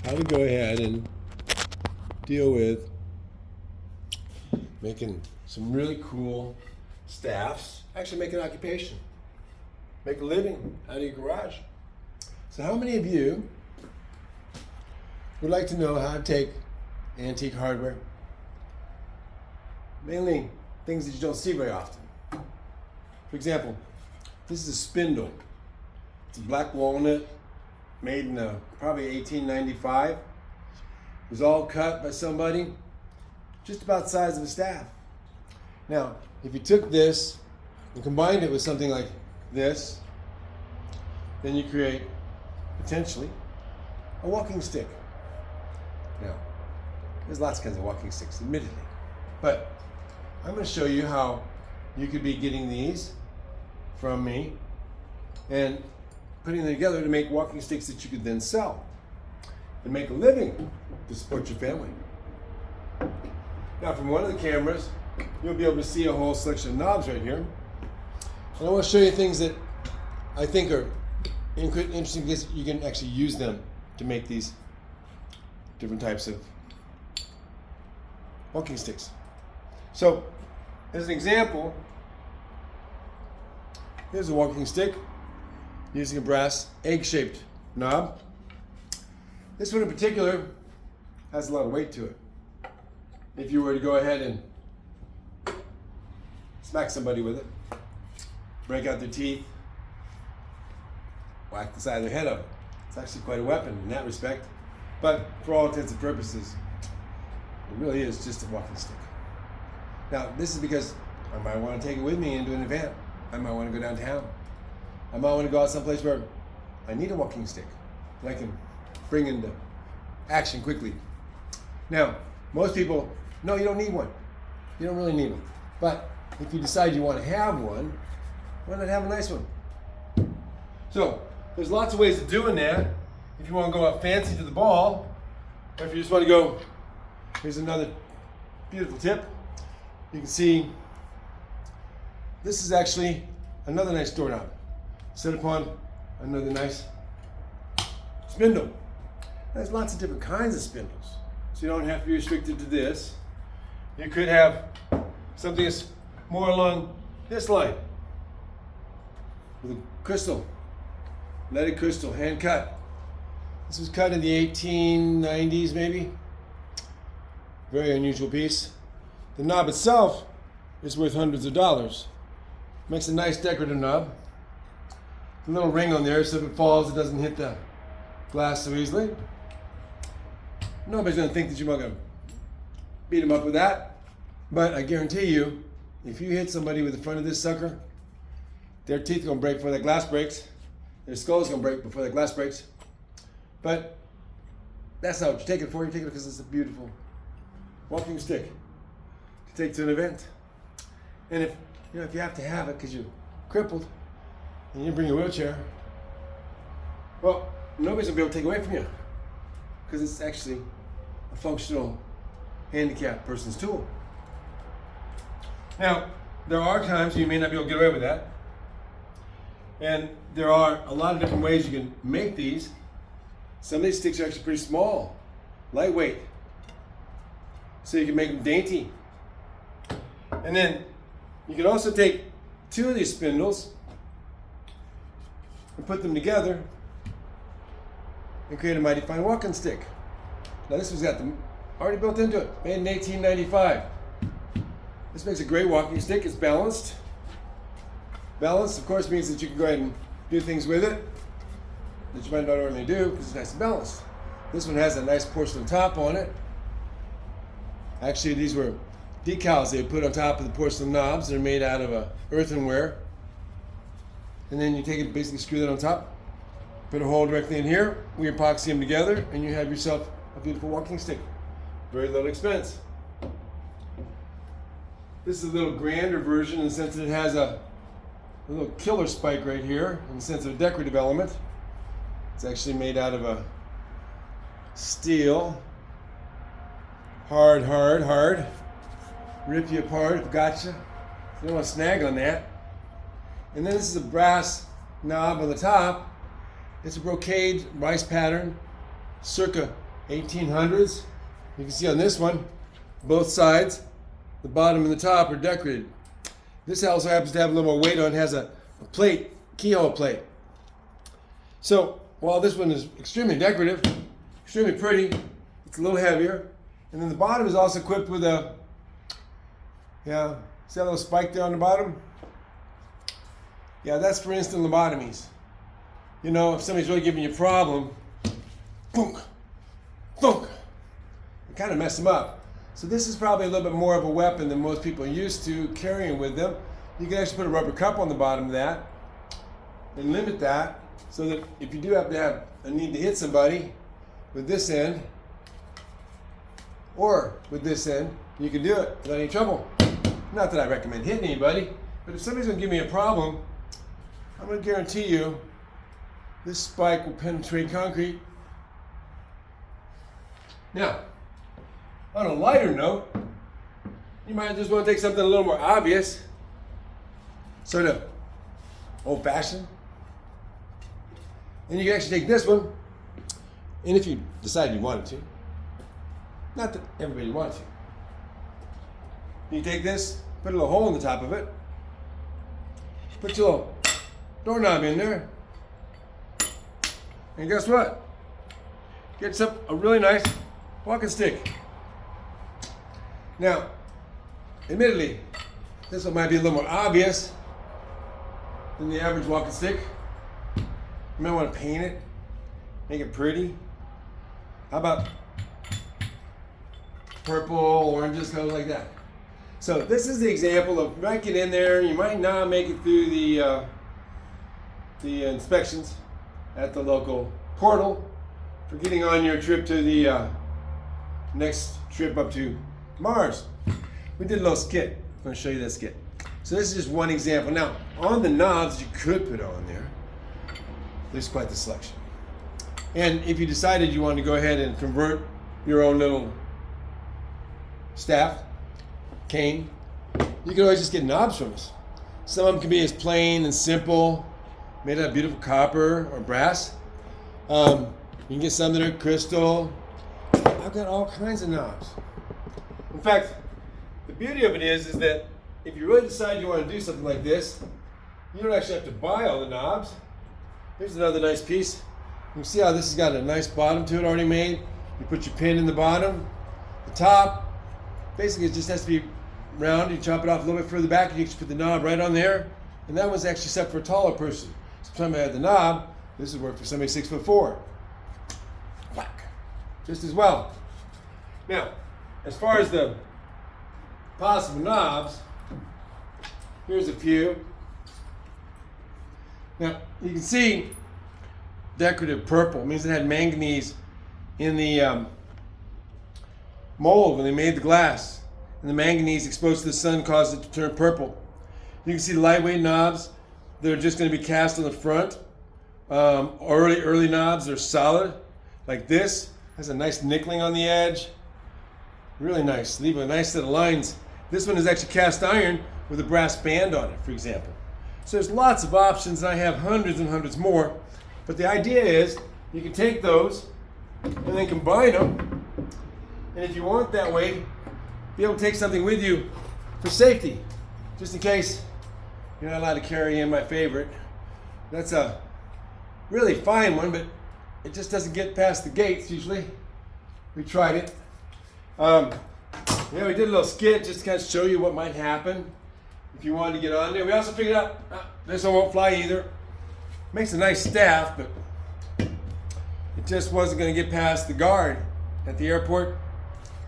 how to go ahead and deal with making some really cool staffs. Actually make an occupation. Make a living out of your garage. So how many of you would like to know how to take antique hardware, mainly things that you don't see very often? For example, this is a spindle. It's a black walnut made in probably 1895. It was all cut by somebody just about the size of a staff. Now, if you took this and combined it with something like this, then you create potentially a walking stick. Now, there's lots of kinds of walking sticks, admittedly, but I'm going to show you how you could be getting these from me and putting them together to make walking sticks that you could then sell and make a living to support your family. Now, from one of the cameras, you'll be able to see a whole selection of knobs right here. And I want to show you things that I think are interesting because you can actually use them to make these different types of walking sticks. So, as an example, here's a walking stick using a brass egg-shaped knob. This one in particular has a lot of weight to it. If you were to go ahead and smack somebody with it, break out their teeth, whack the side of their head up, it's actually quite a weapon in that respect. But for all intents and purposes, it really is just a walking stick. Now, this is because I might want to take it with me into an event. I might want to go downtown. I might want to go out someplace where I need a walking stick that I can bring into action quickly. Now, most people, no, you don't need one. You don't really need one. But if you decide you want to have one, why not have a nice one? So, there's lots of ways of doing that. If you want to go out fancy to the ball, or if you just want to go, here's another beautiful tip. You can see this is actually another nice doorknob set upon another nice spindle. There's lots of different kinds of spindles, so you don't have to be restricted to this. You could have something that's more along this line with a crystal, leaded crystal, hand cut. This was cut in the 1890s maybe. Very unusual piece. The knob itself is worth hundreds of dollars. Makes a nice decorative knob. A little ring on there so if it falls it doesn't hit the glass so easily. Nobody's going to think that you're going to beat them up with that. But I guarantee you, if you hit somebody with the front of this sucker, their teeth are going to break before that glass breaks. Their skull's going to break before that glass breaks. But that's not what you take it for. You take it because it's a beautiful walking stick to take to an event. And if you have to have it because you're crippled and you bring your wheelchair, well, nobody's going to be able to take it away from you because it's actually a functional handicapped person's tool. Now, there are times you may not be able to get away with that. And there are a lot of different ways you can make these. Some of these sticks are actually pretty small, lightweight, so you can make them dainty. And then you can also take two of these spindles and put them together and create a mighty fine walking stick. Now this one's got them already built into it, made in 1895. This makes a great walking stick. It's balanced. Balanced, of course, means that you can go ahead and do things with it that you might not ordinarily do because it's nice and balanced. This one has a nice porcelain top on it. Actually, these were decals they put on top of the porcelain knobs. They're made out of earthenware. And then you take it, basically screw that on top, put a hole directly in here, we epoxy them together, and you have yourself a beautiful walking stick. Very little expense. This is a little grander version in the sense that it has a little killer spike right here in the sense of a decorative element. It's actually made out of a steel. Hard. Rip you apart, gotcha. You don't want to snag on that. And then this is a brass knob on the top. It's a brocade rice pattern, circa 1800s. You can see on this one, both sides, the bottom and the top are decorated. This also happens to have a little more weight on it. Has a plate, keyhole plate. So while this one is extremely decorative, extremely pretty, it's a little heavier. And then the bottom is also equipped with a, yeah, see that little spike there on the bottom? Yeah, that's for instant lobotomies. You know, if somebody's really giving you a problem, thunk, thunk, it kind of mess them up. So this is probably a little bit more of a weapon than most people are used to carrying with them. You can actually put a rubber cup on the bottom of that and limit that so that if you do happen to have a need to hit somebody with this end or with this end, you can do it without any trouble. Not that I recommend hitting anybody, but if somebody's going to give me a problem, I'm going to guarantee you this spike will penetrate concrete. Now, on a lighter note, you might just want to take something a little more obvious, sort of old-fashioned. And you can actually take this one, and if you decide you wanted to, not that everybody wants to, you take this, put a little hole in the top of it, put your little doorknob in there, and guess what? Gets up a really nice walking stick. Now, admittedly, this one might be a little more obvious than the average walking stick. You might want to paint it, make it pretty. How about purple, oranges, colors like that? So this is the example of you might get in there, you might not make it through the inspections at the local portal for getting on your trip to the next trip up to Mars. We did a little skit. I'm going to show you that skit. So this is just one example. Now, on the knobs you could put on there, there's quite the selection. And if you decided you wanted to go ahead and convert your own little staff, cane, you can always just get knobs from us. Some of them can be as plain and simple, made out of beautiful copper or brass. You can get some that are crystal. I've got all kinds of knobs. In fact, the beauty of it is that if you really decide you want to do something like this, you don't actually have to buy all the knobs. Here's another nice piece. You can see how this has got a nice bottom to it already made. You put your pin in the bottom. The top, basically it just has to be round. You chop it off a little bit further back and you just put the knob right on there. And that one's actually set for a taller person. So if somebody had the knob, this would work for somebody 6'4". Whack. Just as well. Now, as far as the possible knobs, here's a few. Now, you can see decorative purple means it had manganese in the mold when they made the glass. And the manganese exposed to the sun caused it to turn purple. You can see the lightweight knobs. They're just going to be cast on the front. Early knobs are solid, like this. Has a nice nickeling on the edge. Really nice. Leave a nice set of lines. This one is actually cast iron with a brass band on it, for example. So there's lots of options, and I have hundreds and hundreds more. But the idea is you can take those and then combine them. And if you want that way, be able to take something with you for safety, just in case you're not allowed to carry in my favorite. That's a really fine one, but it just doesn't get past the gates usually. We tried it. Yeah, we did a little skit just to kind of show you what might happen if you wanted to get on there. We also figured out this one won't fly either. Makes a nice staff, but it just wasn't going to get past the guard at the airport.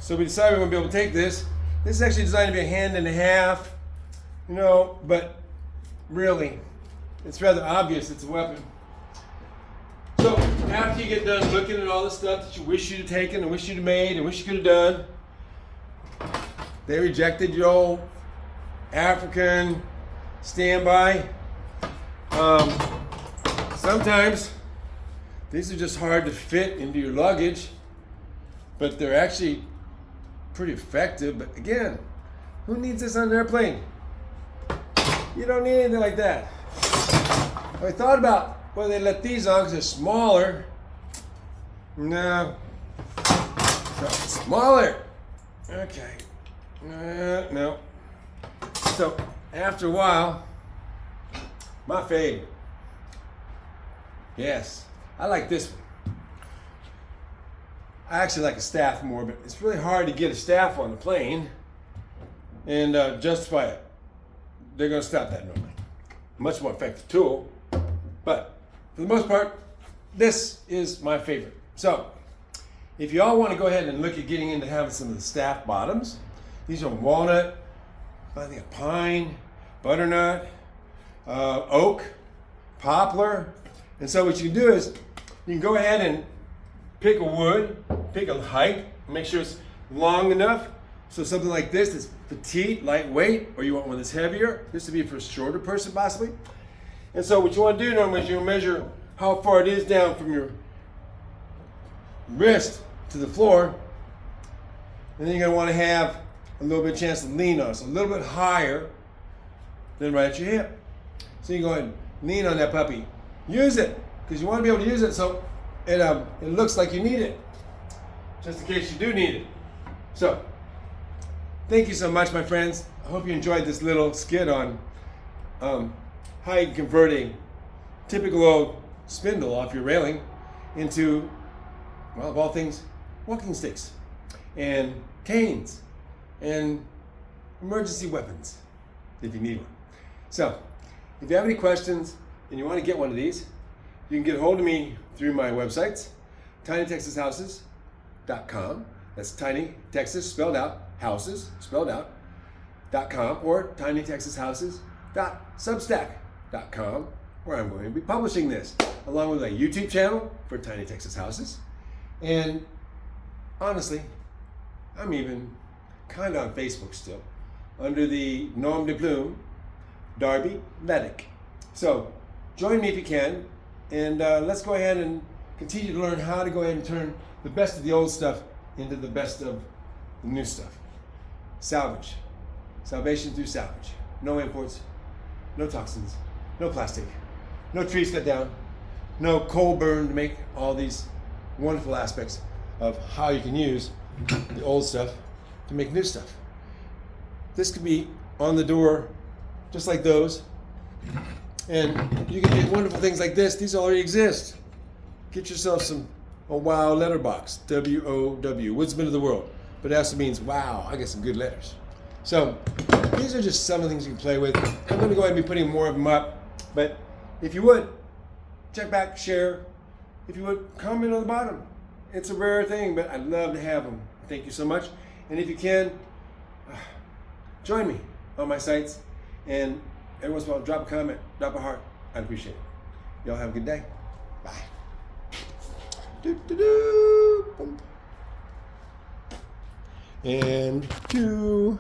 So we decided we wouldn't be able to take this. This is actually designed to be a hand and a half, you know, but really, it's rather obvious it's a weapon. So after you get done looking at all the stuff that you wish you'd have taken and wish you'd have made and wish you could have done, they rejected your old African standby. Sometimes these are just hard to fit into your luggage, but they're actually pretty effective. But again, who needs this on an airplane? You don't need anything like that. I thought about whether they let these on because they're smaller. No, So smaller. Okay. No. So after a while, my favorite. Yes, I like this one. I actually like a staff more, but it's really hard to get a staff on the plane and justify it. They're going to stop that normally. Much more effective tool, but for the most part, this is my favorite. So, if you all want to go ahead and look at getting into having some of the staff bottoms, these are walnut, I think a pine, butternut, oak, poplar, and so what you can do is you can go ahead and pick a wood, pick a height, make sure it's long enough. So something like this that's petite, lightweight, or you want one that's heavier. This would be for a shorter person possibly. And so what you want to do normally is you measure how far it is down from your wrist to the floor. And then you're going to want to have a little bit of chance to lean on it. So a little bit higher than right at your hip. So you go ahead and lean on that puppy. Use it, because you want to be able to use it so it looks like you need it, just in case you do need it. So, thank you so much, my friends. I hope you enjoyed this little skit on how you can convert a typical old spindle off your railing into, well, of all things, walking sticks and canes and emergency weapons if you need one. So, if you have any questions and you want to get one of these, you can get a hold of me through my websites, tinytexashouses.com. That's Tiny Texas spelled out, houses spelled out, .com, or tinytexashouses.substack.com, where I'm going to be publishing this, along with a YouTube channel for Tiny Texas Houses. And honestly, I'm even kind of on Facebook still, under the nom de plume, Darby Ledick. So join me if you can, and let's go ahead and continue to learn how to go ahead and turn the best of the old stuff into the best of the new stuff. Salvage. Salvation through salvage. No imports, no toxins, no plastic, no trees cut down, no coal burn to make all these wonderful aspects of how you can use the old stuff to make new stuff. This could be on the door just like those, and you can do wonderful things like this. These already exist. Get yourself a wow letterbox, W-O-W, Woodsman of the World, but it also means wow, I got some good letters. So these are just some of the things you can play with. I'm going to go ahead and be putting more of them up, but if you would, check back, share. If you would, comment on the bottom. It's a rare thing, but I'd love to have them. Thank you so much. And if you can, join me on my sites, and every once in a while, drop a comment, drop a heart. I'd appreciate it. Y'all have a good day. Bye. And 2.